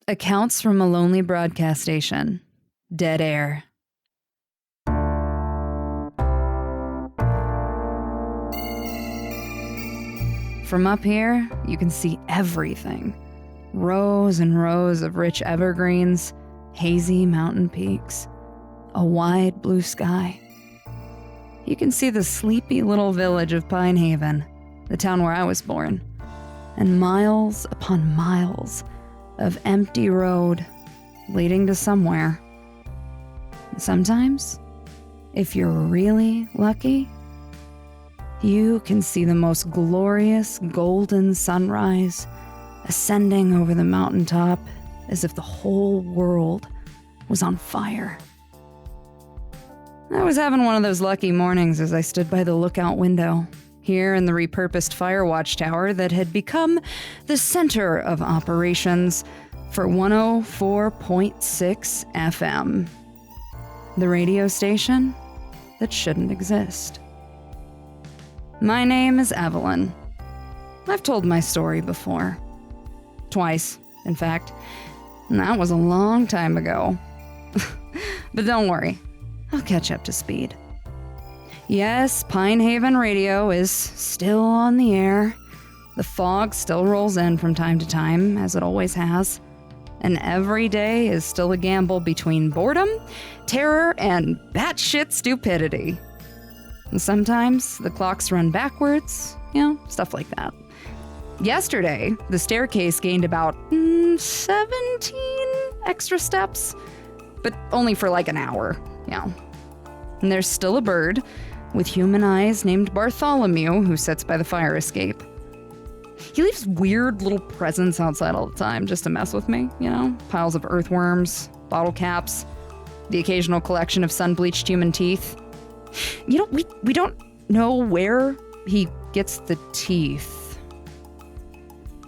Accounts from a lonely broadcast station. Dead air. From up here, you can see everything. Rows and rows of rich evergreens, hazy mountain peaks, a wide blue sky. You can see the sleepy little village of Pine Haven, the town where I was born, and miles upon miles of empty road leading to somewhere. Sometimes, if you're really lucky, you can see the most glorious golden sunrise ascending over the mountaintop as if the whole world was on fire. I was having one of those lucky mornings as I stood by the lookout window, here in the repurposed fire watchtower that had become the center of operations for 104.6 FM, the radio station that shouldn't exist. My name is Evelyn. I've told my story before. Twice, in fact. And that was a long time ago. But don't worry, I'll catch up to speed. Yes, Pine Haven Radio is still on the air. The fog still rolls in from time to time, as it always has. And every day is still a gamble between boredom, terror, and batshit stupidity. And sometimes the clocks run backwards, stuff like that. Yesterday, the staircase gained about 17 extra steps, but only for like an hour, And there's still a bird with human eyes named Bartholomew who sits by the fire escape. He leaves weird little presents outside all the time just to mess with me, Piles of earthworms, bottle caps, the occasional collection of sun-bleached human teeth. We don't know where he gets the teeth.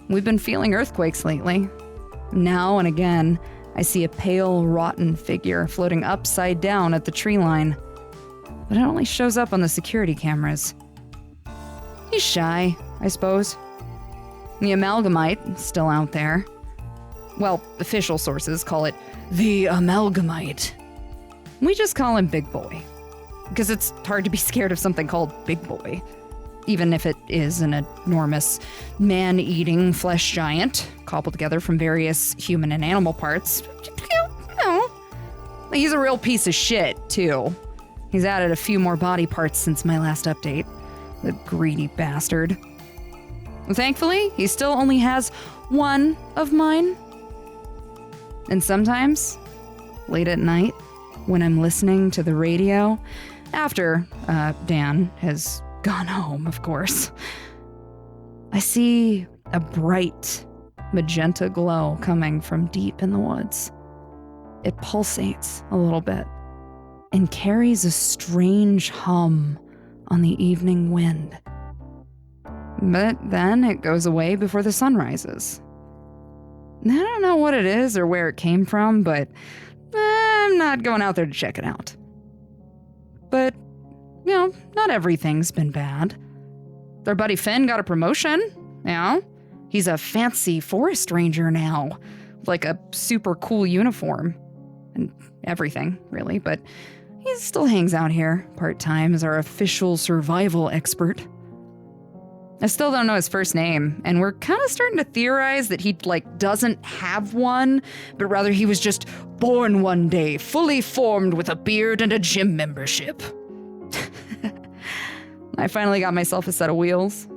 We've been feeling earthquakes lately. Now and again, I see a pale, rotten figure floating upside down at the tree line. But it only shows up on the security cameras. He's shy, I suppose. The Amalgamite, still out there. Well, official sources call it the Amalgamite. We just call him Big Boy. Because it's hard to be scared of something called Big Boy. Even if it is an enormous man-eating flesh giant, cobbled together from various human and animal parts. He's a real piece of shit, too. He's added a few more body parts since my last update. The greedy bastard. Thankfully, he still only has one of mine. And sometimes, late at night, when I'm listening to the radio, after Dan has gone home, of course, I see a bright magenta glow coming from deep in the woods. It pulsates a little bit and carries a strange hum on the evening wind. But then it goes away before the sun rises. I don't know what it is or where it came from, but I'm not going out there to check it out. But, not everything's been bad. Their buddy Finn got a promotion, He's a fancy forest ranger now, like a super cool uniform. And everything, really, but he still hangs out here part-time as our official survival expert. I still don't know his first name, and we're kind of starting to theorize that he, doesn't have one, but rather he was just born one day, fully formed with a beard and a gym membership. I finally got myself a set of wheels.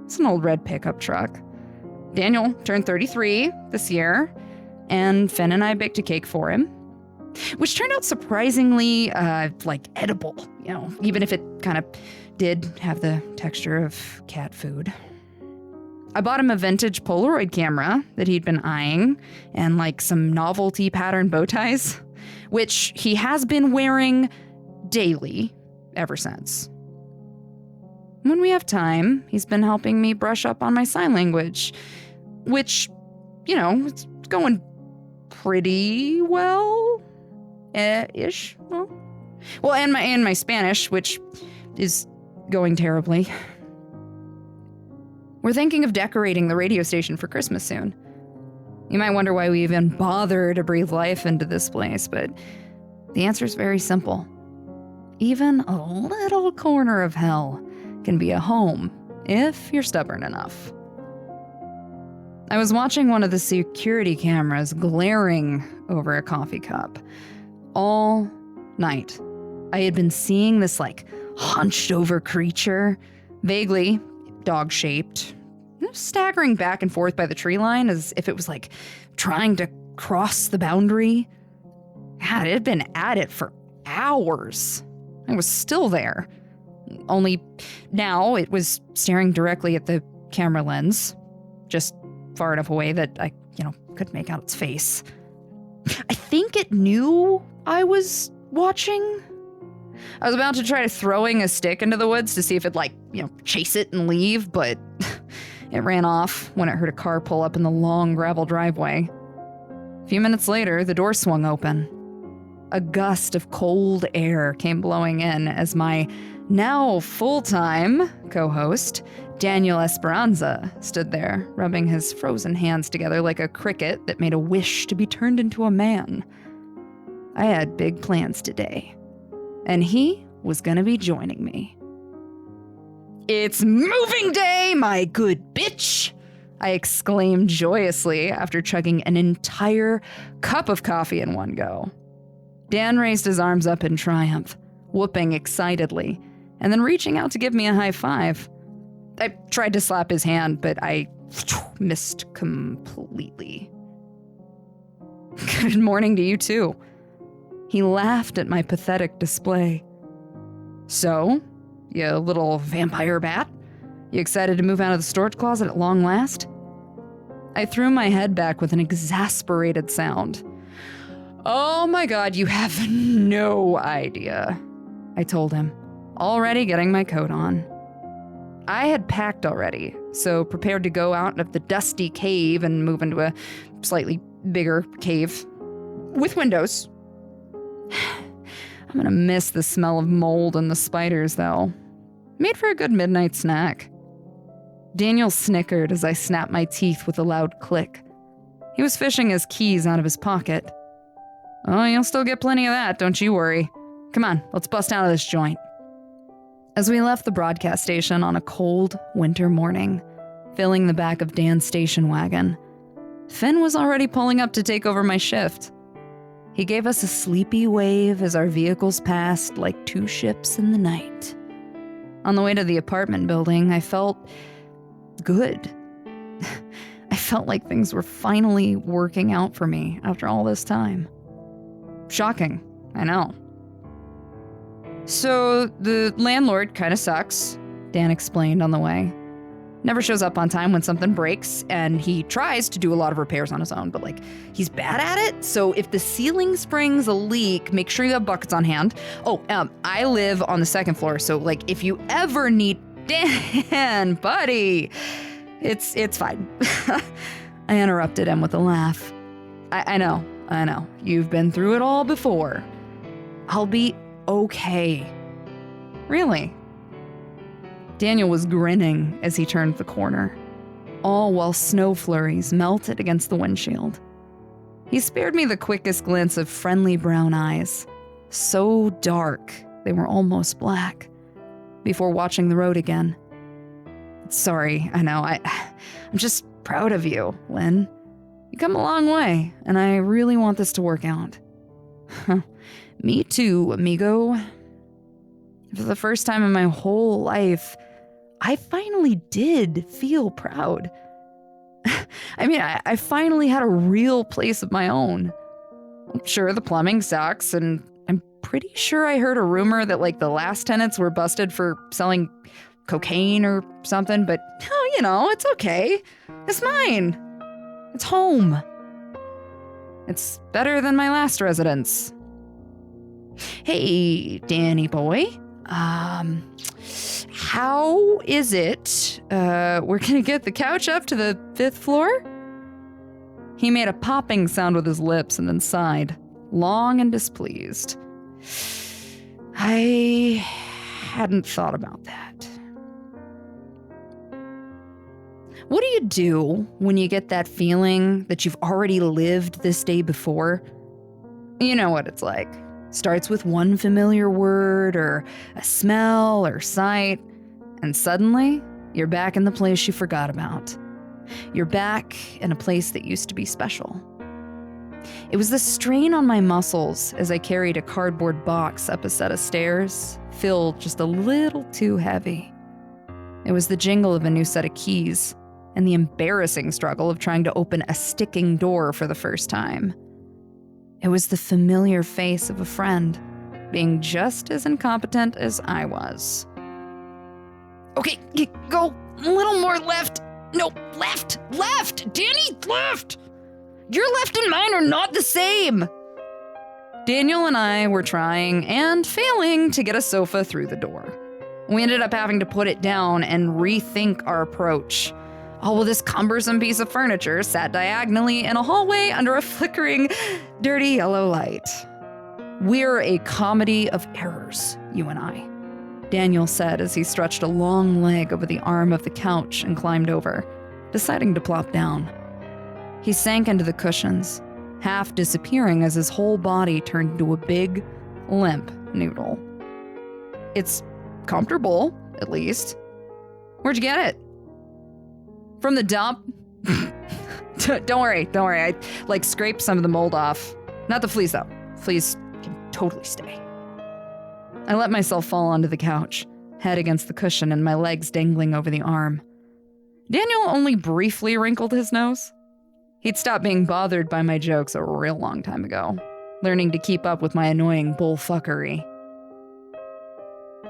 It's an old red pickup truck. Daniel turned 33 this year, and Finn and I baked a cake for him, which turned out surprisingly, edible, even if it kind of did have the texture of cat food. I bought him a vintage Polaroid camera that he'd been eyeing, and some novelty pattern bow ties, which he has been wearing daily ever since. When we have time, he's been helping me brush up on my sign language, which, it's going pretty well, ish. Well, and my Spanish, which is going terribly. We're thinking of decorating the radio station for Christmas soon. You might wonder why we even bother to breathe life into this place, but the answer is very simple. Even a little corner of hell can be a home if you're stubborn enough. I was watching one of the security cameras glaring over a coffee cup. All night, I had been seeing this hunched over creature, vaguely dog-shaped, staggering back and forth by the tree line as if it was trying to cross the boundary. God, it had been at it for hours. I was still there. Only now it was staring directly at the camera lens, just far enough away that I, could make out its face. I think it knew I was watching. I was about to try throwing a stick into the woods to see if it'd chase it and leave, but it ran off when it heard a car pull up in the long gravel driveway. A few minutes later, the door swung open. A gust of cold air came blowing in as my now full-time co-host, Daniel Esperanza, stood there, rubbing his frozen hands together like a cricket that made a wish to be turned into a man. I had big plans today, and he was gonna be joining me. "It's moving day, my good bitch!" I exclaimed joyously after chugging an entire cup of coffee in one go. Dan raised his arms up in triumph, whooping excitedly, and then reaching out to give me a high five. I tried to slap his hand, but I missed completely. "Good morning to you too." He laughed at my pathetic display. "So, you little vampire bat? You excited to move out of the storage closet at long last?" I threw my head back with an exasperated sound. "Oh my God, you have no idea," I told him, already getting my coat on. I had packed already, so prepared to go out of the dusty cave and move into a slightly bigger cave with windows. I'm gonna miss the smell of mold and the spiders, though. Made for a good midnight snack. Daniel snickered as I snapped my teeth with a loud click. He was fishing his keys out of his pocket. "Oh, you'll still get plenty of that, don't you worry. Come on, let's bust out of this joint." As we left the broadcast station on a cold winter morning, filling the back of Dan's station wagon, Finn was already pulling up to take over my shift. He gave us a sleepy wave as our vehicles passed like two ships in the night. On the way to the apartment building, I felt good. I felt like things were finally working out for me after all this time. Shocking, I know. "So, the landlord kinda sucks," Dan explained on the way. "Never shows up on time when something breaks, and he tries to do a lot of repairs on his own, but he's bad at it, so if the ceiling springs a leak, make sure you have buckets on hand. Oh, I live on the second floor, so if you ever need..." "Dan, buddy, it's fine." I interrupted him with a laugh. I know, you've been through it all before. I'll be okay." "Really?" Daniel was grinning as he turned the corner, all while snow flurries melted against the windshield. He spared me the quickest glance of friendly brown eyes, so dark they were almost black, before watching the road again. "Sorry, I know, I'm just proud of you, Lynn. You come a long way, and I really want this to work out." "Me too, amigo." For the first time in my whole life, I finally did feel proud. I finally had a real place of my own. Sure, the plumbing sucks, and I'm pretty sure I heard a rumor that the last tenants were busted for selling cocaine or something, but it's okay. It's mine. It's home. It's better than my last residence. "Hey, Danny boy, how is it, we're gonna get the couch up to the 5th floor? He made a popping sound with his lips and then sighed, long and displeased. "I hadn't thought about that." What do you do when you get that feeling that you've already lived this day before? You know what it's like. Starts with one familiar word or a smell or sight, and suddenly you're back in the place you forgot about. You're back in a place that used to be special. It was the strain on my muscles as I carried a cardboard box up a set of stairs, filled just a little too heavy. It was the jingle of a new set of keys, and the embarrassing struggle of trying to open a sticking door for the first time. It was the familiar face of a friend, being just as incompetent as I was. Okay, go a little more left. No, left! Danny, left! Your left and mine are not the same! Daniel and I were trying and failing to get a sofa through the door. We ended up having to put it down and rethink our approach. All well, this cumbersome piece of furniture sat diagonally in a hallway under a flickering, dirty yellow light. We're a comedy of errors, you and I, Daniel said as he stretched a long leg over the arm of the couch and climbed over, deciding to plop down. He sank into the cushions, half disappearing as his whole body turned into a big, limp noodle. It's comfortable, at least. Where'd you get it? From the dump? Don't worry. I, scraped some of the mold off. Not the fleas, though. Fleas can totally stay. I let myself fall onto the couch, head against the cushion and my legs dangling over the arm. Daniel only briefly wrinkled his nose. He'd stopped being bothered by my jokes a real long time ago, learning to keep up with my annoying bullfuckery.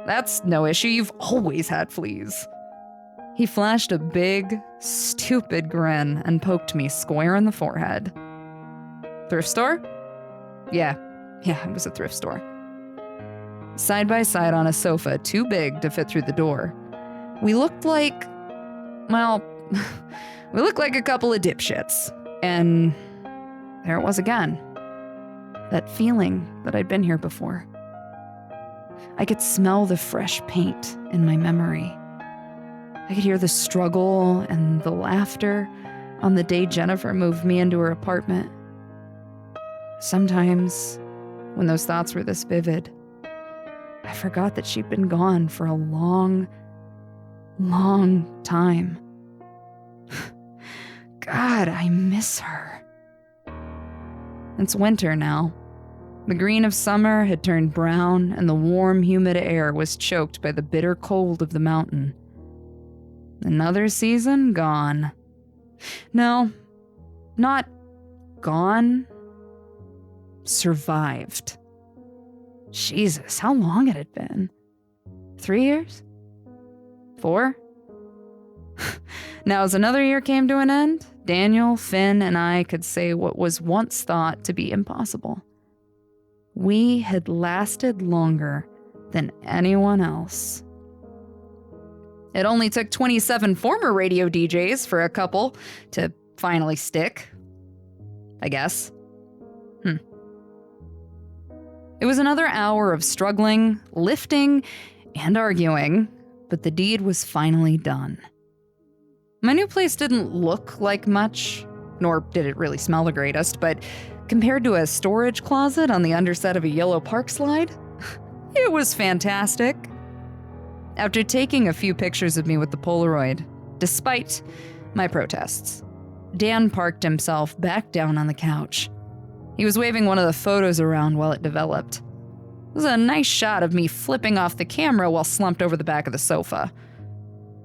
That's no issue, you've always had fleas. He flashed a big, stupid grin and poked me square in the forehead. Thrift store? Yeah, it was a thrift store. Side by side on a sofa too big to fit through the door, we looked like a couple of dipshits. And there it was again. That feeling that I'd been here before. I could smell the fresh paint in my memory. I could hear the struggle and the laughter on the day Jennifer moved me into her apartment. Sometimes, when those thoughts were this vivid, I forgot that she'd been gone for a long, long time. God, I miss her. It's winter now. The green of summer had turned brown, and the warm, humid air was choked by the bitter cold of the mountain. Another season gone. No, not gone. Survived. Jesus, how long had it been? 3 years? 4? Now, as another year came to an end, Daniel, Finn, and I could say what was once thought to be impossible. We had lasted longer than anyone else. It only took 27 former radio DJs for a couple to finally stick, I guess. It was another hour of struggling, lifting, and arguing, but the deed was finally done. My new place didn't look like much, nor did it really smell the greatest, but compared to a storage closet on the underset of a yellow park slide, it was fantastic. After taking a few pictures of me with the Polaroid, despite my protests, Dan parked himself back down on the couch. He was waving one of the photos around while it developed. It was a nice shot of me flipping off the camera while slumped over the back of the sofa.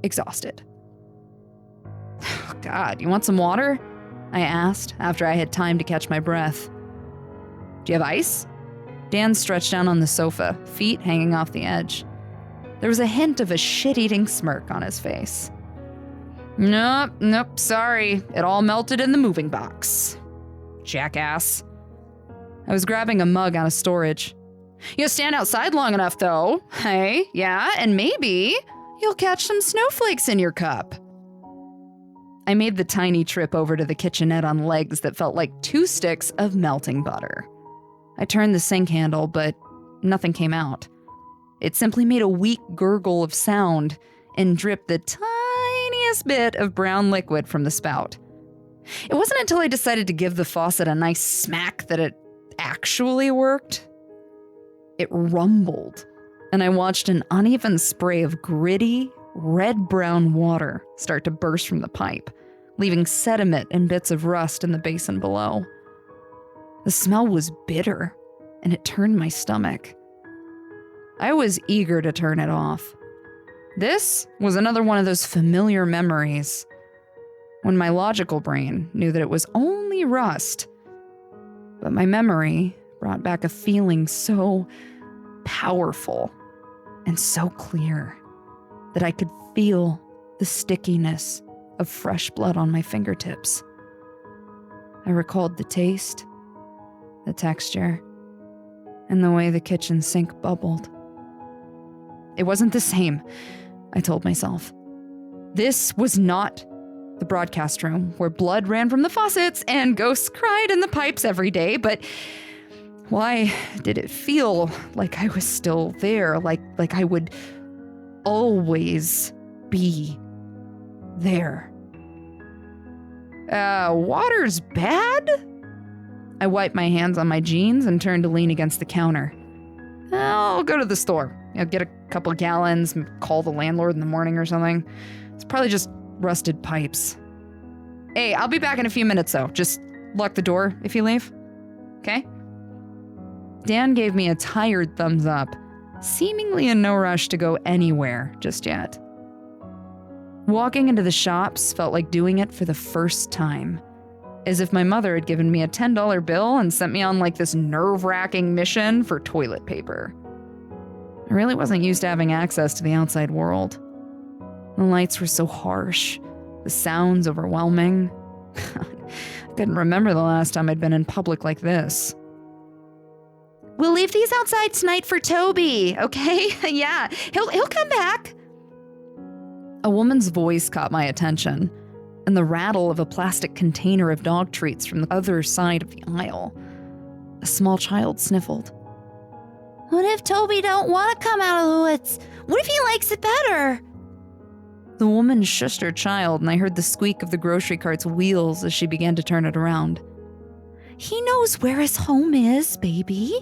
Exhausted. God, you want some water? I asked after I had time to catch my breath. Do you have ice? Dan stretched down on the sofa, feet hanging off the edge. There was a hint of a shit-eating smirk on his face. Nope, sorry. It all melted in the moving box. Jackass. I was grabbing a mug out of storage. You'll stand outside long enough, though. Hey, yeah, and maybe you'll catch some snowflakes in your cup. I made the tiny trip over to the kitchenette on legs that felt like 2 sticks of melting butter. I turned the sink handle, but nothing came out. It simply made a weak gurgle of sound and dripped the tiniest tiniest bit of brown liquid from the spout. It wasn't until I decided to give the faucet a nice smack that it actually worked. It rumbled, and I watched an uneven spray of gritty, red-brown water start to burst from the pipe, leaving sediment and bits of rust in the basin below. The smell was bitter, and it turned my stomach. I was eager to turn it off. This was another one of those familiar memories, when my logical brain knew that it was only rust. But my memory brought back a feeling so powerful and so clear that I could feel the stickiness of fresh blood on my fingertips. I recalled the taste, the texture, and the way the kitchen sink bubbled. It wasn't the same, I told myself. This was not the broadcast room where blood ran from the faucets and ghosts cried in the pipes every day, but why did it feel like I was still there, like I would always be there? Water's bad? I wiped my hands on my jeans and turned to lean against the counter. I'll go to the store. Get a couple of gallons, call the landlord in the morning or something. It's probably just rusted pipes. Hey, I'll be back in a few minutes though. Just lock the door if you leave. Okay? Dan gave me a tired thumbs up, seemingly in no rush to go anywhere just yet. Walking into the shops felt like doing it for the first time, as if my mother had given me a $10 bill and sent me on like this nerve-wracking mission for toilet paper. I really wasn't used to having access to the outside world. The lights were so harsh, the sounds overwhelming. I couldn't remember the last time I'd been in public like this. We'll leave these outside tonight for Toby, okay? Yeah, he'll come back. A woman's voice caught my attention, and the rattle of a plastic container of dog treats from the other side of the aisle. A small child sniffled. What if Toby don't want to come out of the woods? What if he likes it better? The woman shushed her child, and I heard the squeak of the grocery cart's wheels as she began to turn it around. He knows where his home is, baby.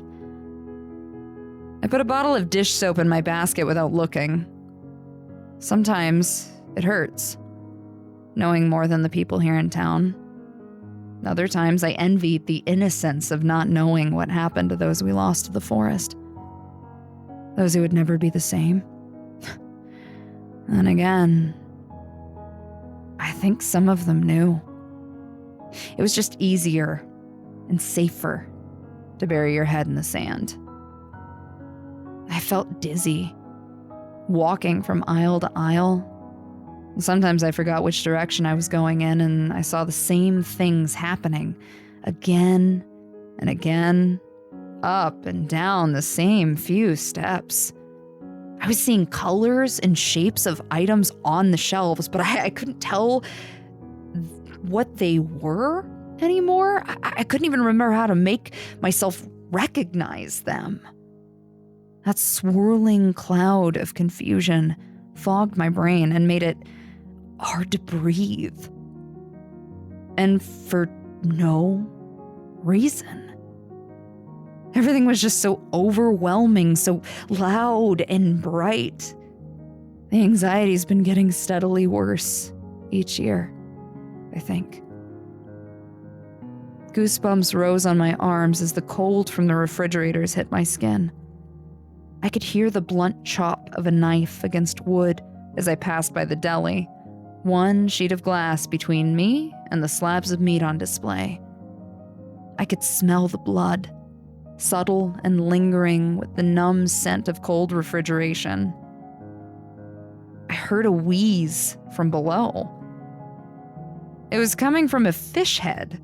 I put a bottle of dish soap in my basket without looking. Sometimes it hurts, knowing more than the people here in town. Other times I envied the innocence of not knowing what happened to those we lost to the forest. Those who would never be the same. And again, I think some of them knew. It was just easier and safer to bury your head in the sand. I felt dizzy, walking from aisle to aisle. Sometimes I forgot which direction I was going in, and I saw the same things happening again and again, up and down the same few steps. I was seeing colors and shapes of items on the shelves, but I couldn't tell what they were anymore. I couldn't even remember how to make myself recognize them. That swirling cloud of confusion fogged my brain and made it hard to breathe. And for no reason. Everything was just so overwhelming, so loud and bright. The anxiety's been getting steadily worse each year, I think. Goosebumps rose on my arms as the cold from the refrigerators hit my skin. I could hear the blunt chop of a knife against wood as I passed by the deli, one sheet of glass between me and the slabs of meat on display. I could smell the blood, subtle and lingering with the numb scent of cold refrigeration. I heard a wheeze from below. It was coming from a fish head,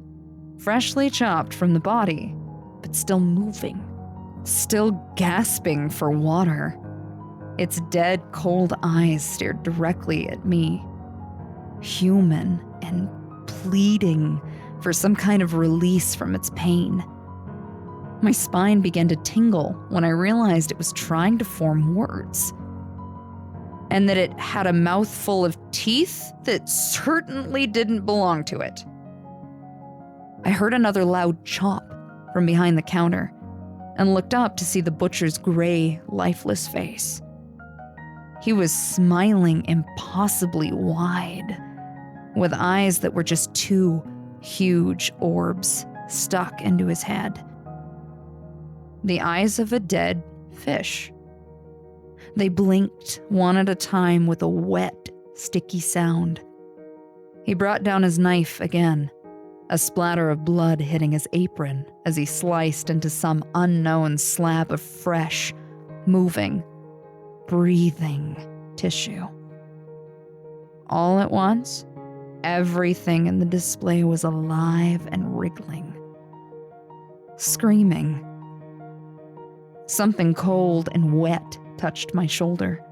freshly chopped from the body, but still moving, still gasping for water. Its dead, cold eyes stared directly at me, human and pleading for some kind of release from its pain. My spine began to tingle when I realized it was trying to form words. and that it had a mouthful of teeth that certainly didn't belong to it. I heard another loud chomp from behind the counter and looked up to see the butcher's gray, lifeless face. He was smiling impossibly wide, with eyes that were just two huge orbs stuck into his head. The eyes of a dead fish. They blinked one at a time with a wet, sticky sound. He brought down his knife again, a splatter of blood hitting his apron as he sliced into some unknown slab of fresh, moving, breathing tissue. All at once, everything in the display was alive and wriggling, screaming. Something cold and wet touched my shoulder.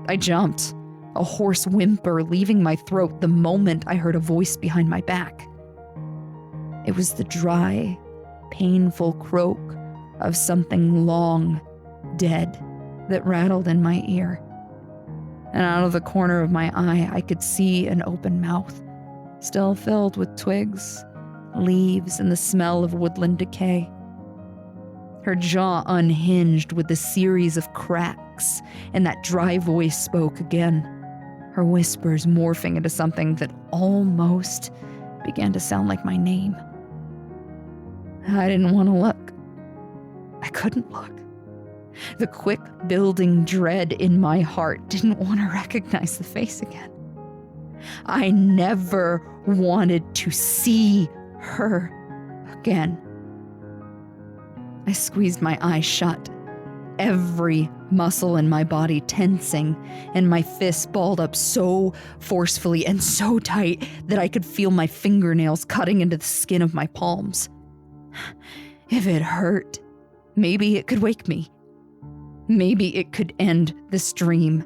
I jumped, a hoarse whimper leaving my throat the moment I heard a voice behind my back. It was the dry, painful croak of something long dead that rattled in my ear. And out of the corner of my eye, I could see an open mouth, still filled with twigs, leaves, and the smell of woodland decay. Her jaw unhinged with a series of cracks, and that dry voice spoke again, her whispers morphing into something that almost began to sound like my name. I didn't want to look. I couldn't look. The quick building dread in my heart didn't want to recognize the face again. I never wanted to see her again. I squeezed my eyes shut, every muscle in my body tensing, and my fists balled up so forcefully and so tight that I could feel my fingernails cutting into the skin of my palms. If it hurt, maybe it could wake me. Maybe it could end this dream.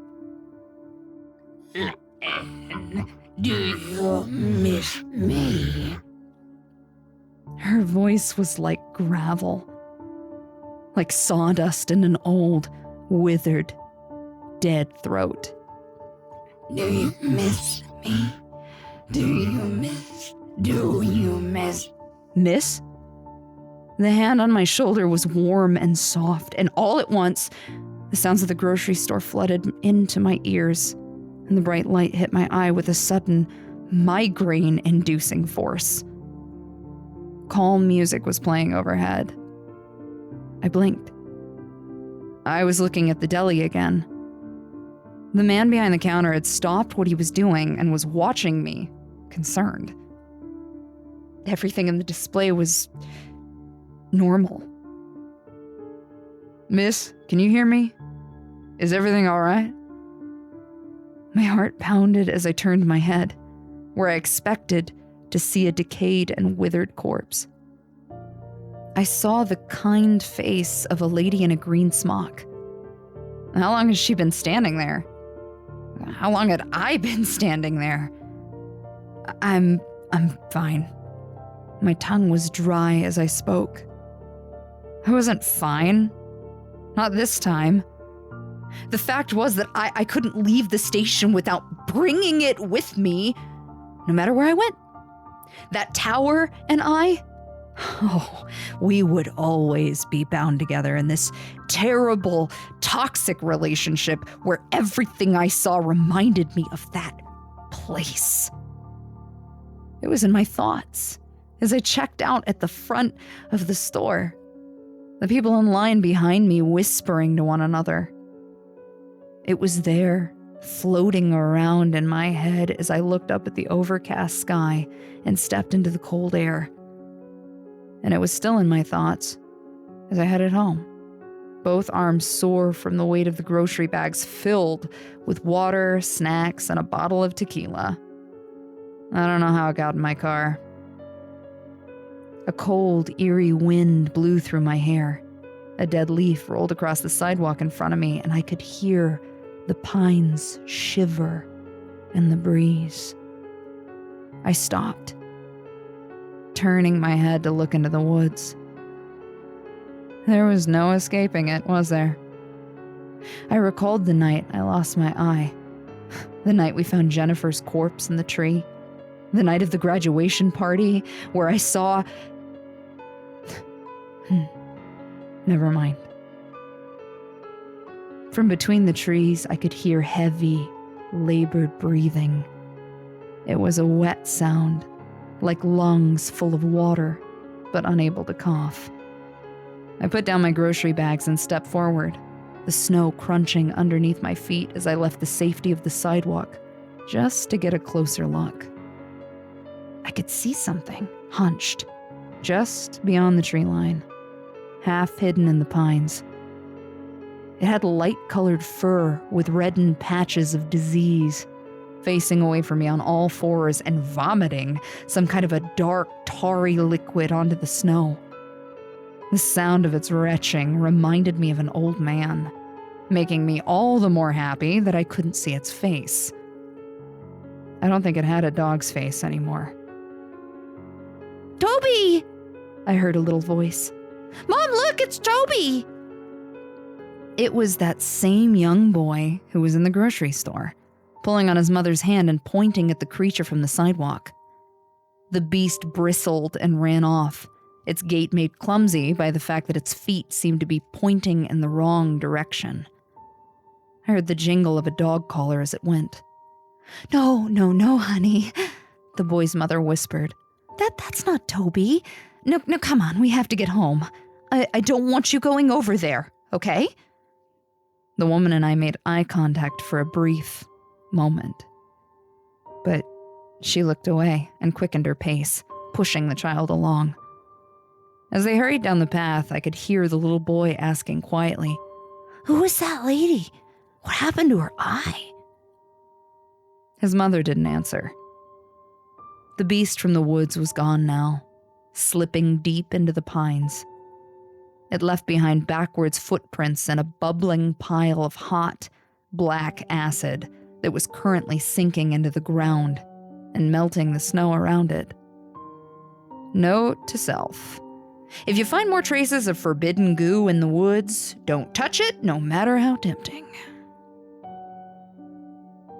Do you miss me? Her voice was like gravel, like sawdust in an old, withered, dead throat. Do you miss me? Do you miss? Miss? The hand on my shoulder was warm and soft, and all at once, the sounds of the grocery store flooded into my ears, and the bright light hit my eye with a sudden, migraine-inducing force. Calm music was playing overhead. I blinked. I was looking at the deli again. The man behind the counter had stopped what he was doing and was watching me, concerned. Everything in the display was normal. Miss, can you hear me? Is everything all right? My heart pounded as I turned my head, where I expected to see a decayed and withered corpse. I saw the kind face of a lady in a green smock. How long has she been standing there? How long had I been standing there? I'm fine. My tongue was dry as I spoke. I wasn't fine. Not this time. The fact was that I couldn't leave the station without bringing it with me, no matter where I went. That tower and I, we would always be bound together in this terrible, toxic relationship where everything I saw reminded me of that place. It was in my thoughts as I checked out at the front of the store. The people in line behind me whispering to one another. It was there, floating around in my head as I looked up at the overcast sky and stepped into the cold air. And it was still in my thoughts as I headed home, both arms sore from the weight of the grocery bags filled with water, snacks, and a bottle of tequila. I don't know how it got in my car. A cold, eerie wind blew through my hair. A dead leaf rolled across the sidewalk in front of me, and I could hear the pines shiver in the breeze. I stopped, turning my head to look into the woods. There was no escaping it, was there? I recalled the night I lost my eye. The night we found Jennifer's corpse in the tree. The night of the graduation party where I saw... Never mind. From between the trees, I could hear heavy, labored breathing. It was a wet sound, like lungs full of water, but unable to cough. I put down my grocery bags and stepped forward, the snow crunching underneath my feet as I left the safety of the sidewalk, just to get a closer look. I could see something, hunched, just beyond the tree line, half hidden in the pines. It had light-colored fur with reddened patches of disease, facing away from me on all fours and vomiting some kind of a dark, tarry liquid onto the snow. The sound of its retching reminded me of an old man, making me all the more happy that I couldn't see its face. I don't think it had a dog's face anymore. "Toby!" I heard a little voice. "Mom, look, it's Toby!" It was that same young boy who was in the grocery store, pulling on his mother's hand and pointing at the creature from the sidewalk. The beast bristled and ran off, its gait made clumsy by the fact that its feet seemed to be pointing in the wrong direction. I heard the jingle of a dog collar as it went. No, honey," the boy's mother whispered. That's not Toby. No, come on, we have to get home. I don't want you going over there, okay?" The woman and I made eye contact for a brief moment. But she looked away and quickened her pace, pushing the child along. As they hurried down the path, I could hear the little boy asking quietly, "Who was that lady? What happened to her eye?" His mother didn't answer. The beast from the woods was gone now, slipping deep into the pines. It left behind backwards footprints and a bubbling pile of hot, black acid that was currently sinking into the ground and melting the snow around it. Note to self: if you find more traces of forbidden goo in the woods, don't touch it, no matter how tempting.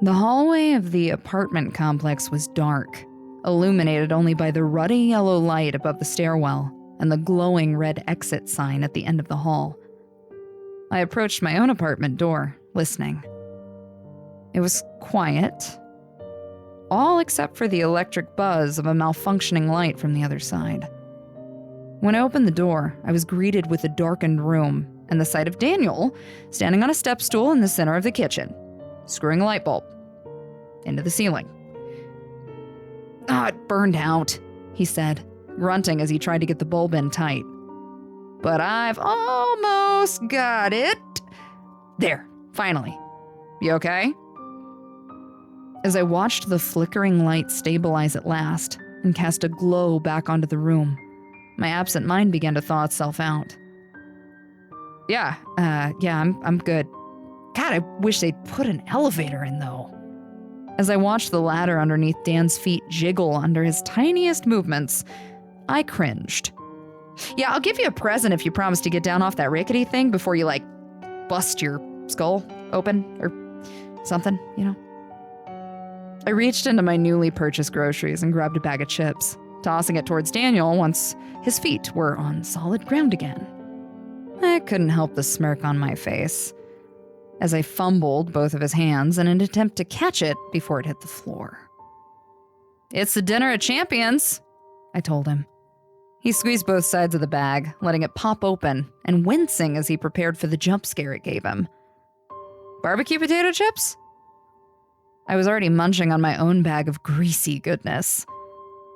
The hallway of the apartment complex was dark, illuminated only by the ruddy yellow light above the stairwell and the glowing red exit sign at the end of the hall. I approached my own apartment door, listening. It was quiet, all except for the electric buzz of a malfunctioning light from the other side. When I opened the door, I was greeted with a darkened room and the sight of Daniel standing on a step stool in the center of the kitchen, screwing a light bulb into the ceiling. It burned out," he said, grunting as he tried to get the bulb in tight. "But I've almost got it. There, finally. You okay?" As I watched the flickering light stabilize at last and cast a glow back onto the room, my absent mind began to thaw itself out. Yeah, I'm good. God, I wish they'd put an elevator in, though." As I watched the ladder underneath Dan's feet jiggle under his tiniest movements, I cringed. "Yeah, I'll give you a present if you promise to get down off that rickety thing before you, bust your skull open or something, you know?" I reached into my newly purchased groceries and grabbed a bag of chips, tossing it towards Daniel once his feet were on solid ground again. I couldn't help the smirk on my face as I fumbled both of his hands in an attempt to catch it before it hit the floor. "It's the dinner at Champions," I told him. He squeezed both sides of the bag, letting it pop open and wincing as he prepared for the jump scare it gave him. "Barbecue potato chips?" I was already munching on my own bag of greasy goodness.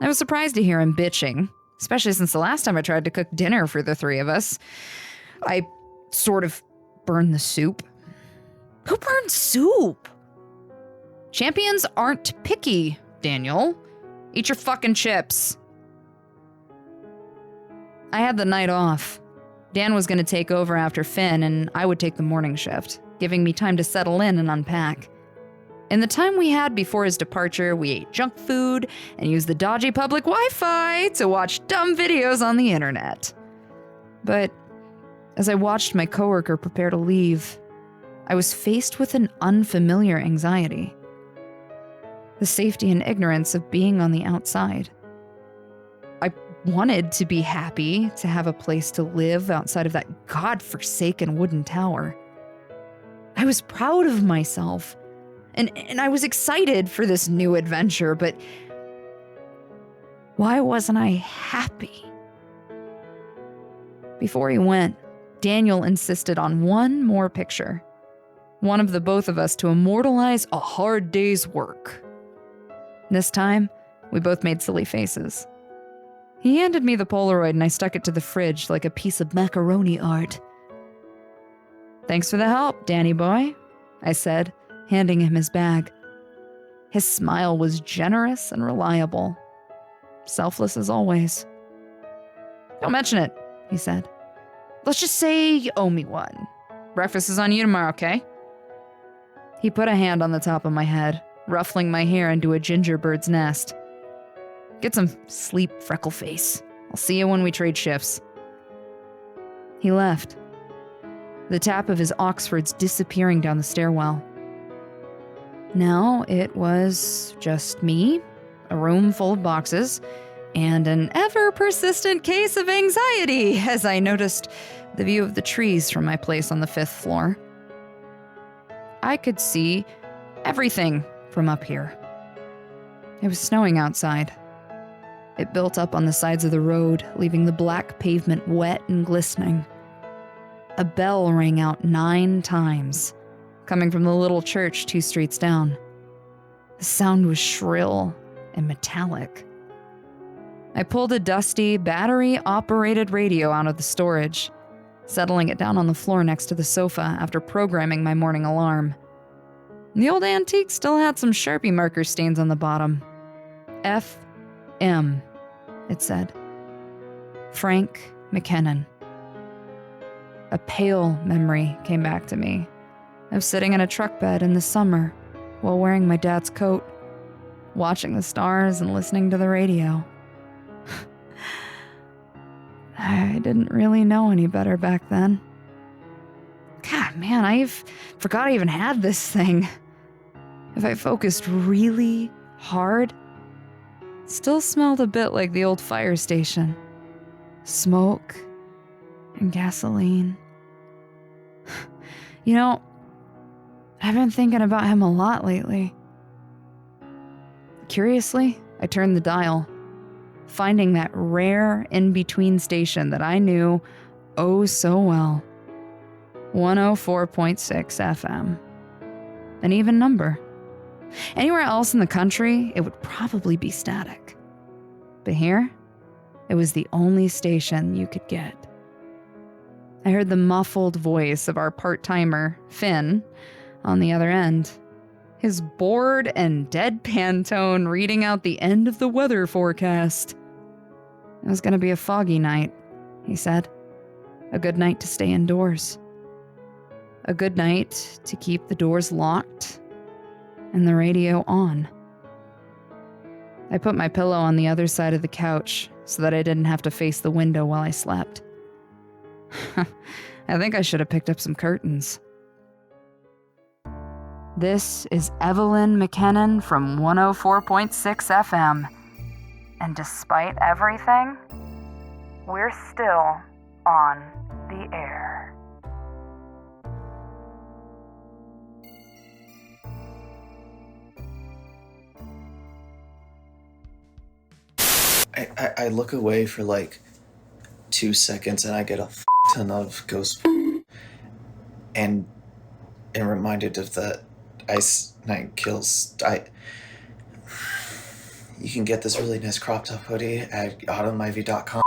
I was surprised to hear him bitching, especially since the last time I tried to cook dinner for the three of us, I sort of burned the soup. Who burns soup? Champions aren't picky, Daniel. Eat your fucking chips. I had the night off. Dan was going to take over after Finn, and I would take the morning shift, giving me time to settle in and unpack. In the time we had before his departure, we ate junk food and used the dodgy public Wi-Fi to watch dumb videos on the internet. But as I watched my coworker prepare to leave, I was faced with an unfamiliar anxiety. The safety and ignorance of being on the outside. I wanted to be happy, to have a place to live outside of that godforsaken wooden tower. I was proud of myself, and I was excited for this new adventure, but why wasn't I happy? Before he went, Daniel insisted on one more picture. One of the both of us to immortalize a hard day's work. This time, we both made silly faces. He handed me the Polaroid and I stuck it to the fridge like a piece of macaroni art. "Thanks for the help, Danny boy," I said, handing him his bag. His smile was generous and reliable. Selfless as always. "Don't mention it," he said. "Let's just say you owe me one. Breakfast is on you tomorrow, okay?" He put a hand on the top of my head, ruffling my hair into a gingerbird's nest. "Get some sleep, freckle face. I'll see you when we trade shifts." He left, the tap of his Oxfords disappearing down the stairwell. Now it was just me, a room full of boxes, and an ever-persistent case of anxiety as I noticed the view of the trees from my place on the 5th floor. I could see everything from up here. It was snowing outside. It built up on the sides of the road, leaving the black pavement wet and glistening. A bell rang out 9 times, coming from the little church 2 streets down. The sound was shrill and metallic. I pulled a dusty, battery-operated radio out of the storage, settling it down on the floor next to the sofa after programming my morning alarm. The old antique still had some Sharpie marker stains on the bottom. F.M., it said. Frank McKinnon. A pale memory came back to me of sitting in a truck bed in the summer while wearing my dad's coat, watching the stars and listening to the radio. I didn't really know any better back then. God, man, I forgot I even had this thing. If I focused really hard, it still smelled a bit like the old fire station. Smoke and gasoline. You know, I've been thinking about him a lot lately. Curiously, I turned the dial, finding that rare in-between station that I knew oh so well. 104.6 FM. An even number. Anywhere else in the country, it would probably be static. But here, it was the only station you could get. I heard the muffled voice of our part-timer, Finn, on the other end. His bored and deadpan tone reading out the end of the weather forecast. It was going to be a foggy night, he said. A good night to stay indoors. A good night to keep the doors locked and the radio on. I put my pillow on the other side of the couch so that I didn't have to face the window while I slept. I think I should have picked up some curtains. This is Evelyn McKinnon from 104.6 FM. And despite everything, we're still on the air. I look away for like 2 seconds and I get a ton of ghost and reminded of that Ice Night Kills. You can get this really nice crop top hoodie at autumnivy.com.